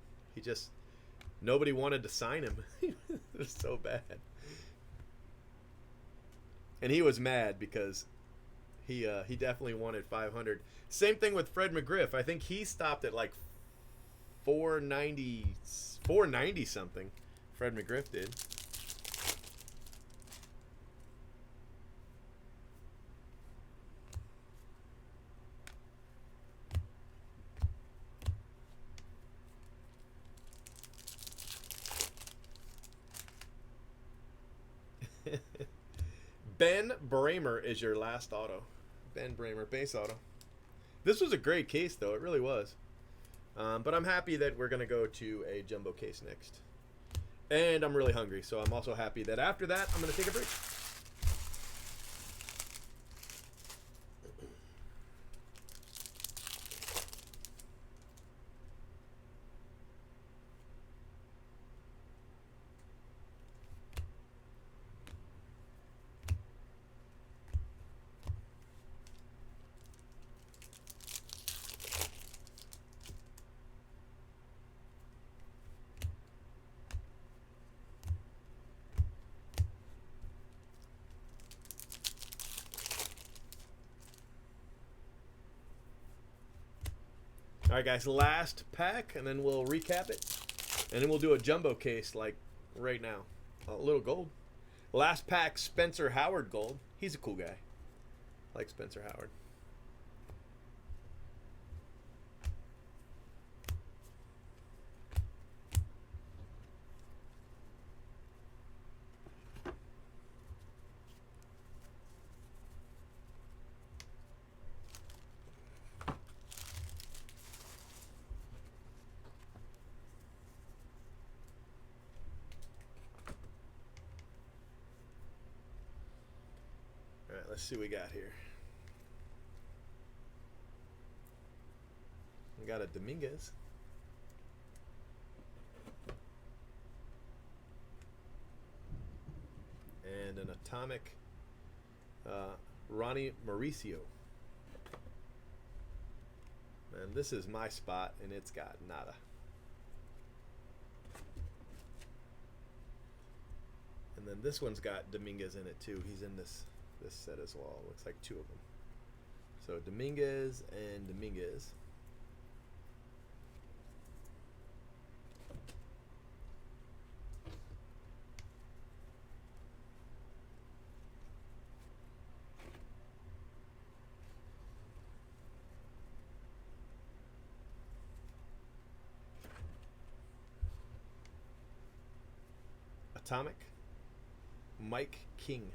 Speaker 2: Nobody wanted to sign him. It was so bad. And he was mad because he definitely wanted 500. Same thing with Fred McGriff. I think he stopped at like 490 something. Fred McGriff did. Ben Bramer is your last auto. Ben Bramer, base auto. This was a great case, though. It really was. But I'm happy that we're going to go to a jumbo case next. And I'm really hungry, so I'm also happy that after that, I'm going to take a break. All right, guys, last pack, and then we'll recap it. And then we'll do a jumbo case, like, right now. A little gold. Last pack, Spencer Howard gold. He's a cool guy. I like Spencer Howard. All right, let's see what we got here. We got a Dominguez. And an atomic Ronnie Mauricio. And this is my spot, and it's got nada. And then this one's got Dominguez in it too. He's in this set as well. Looks like 2 of them. So Dominguez and Dominguez. Atomic, Mike King.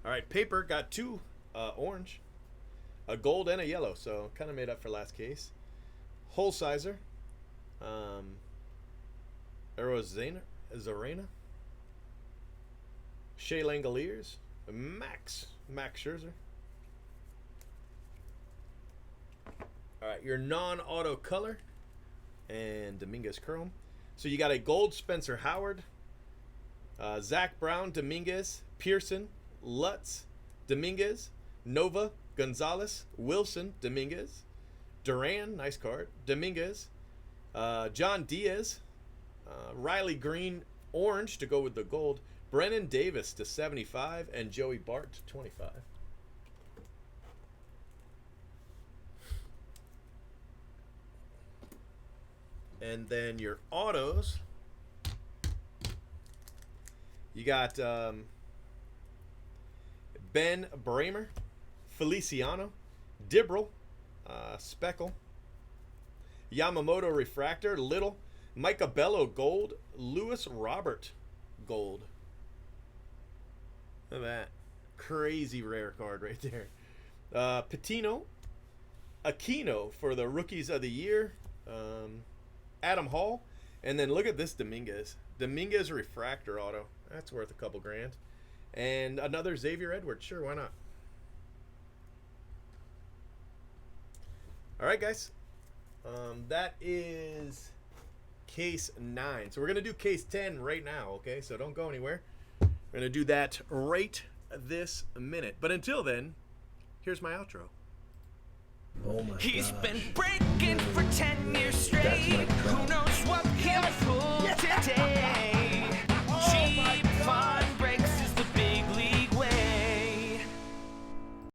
Speaker 2: All right, paper got 2 orange, a gold and a yellow, so kind of made up for last case. Hole sizer, Zarena, Shea Langoliers, Max Scherzer. All right, your non-auto color and Dominguez Chrome. So you got a gold Spencer Howard, Zach Brown, Dominguez, Pearson, Lutz, Dominguez, Nova, Gonzalez, Wilson, Dominguez, Duran, nice card, Dominguez, John Diaz, Riley Green, orange to go with the gold, Brennan Davis to 75, and Joey Bart to 25. And then your autos, you got Ben Bramer, Feliciano, Dibble, Speckle, Yamamoto Refractor, Little, Micah Bello Gold, Lewis Robert Gold. Look at that. Crazy rare card right there. Patino, Aquino for the Rookies of the Year, Adam Hall, and then look at this Dominguez. Dominguez Refractor Auto. That's worth a couple grand. And another Xavier Edwards. Sure, why not? All right, guys. That is case 9. So we're going to do case 10 right now, okay? So don't go anywhere. We're going to do that right this minute. But until then, here's my outro.
Speaker 4: Oh my
Speaker 1: He's
Speaker 4: gosh.
Speaker 1: been breaking for 10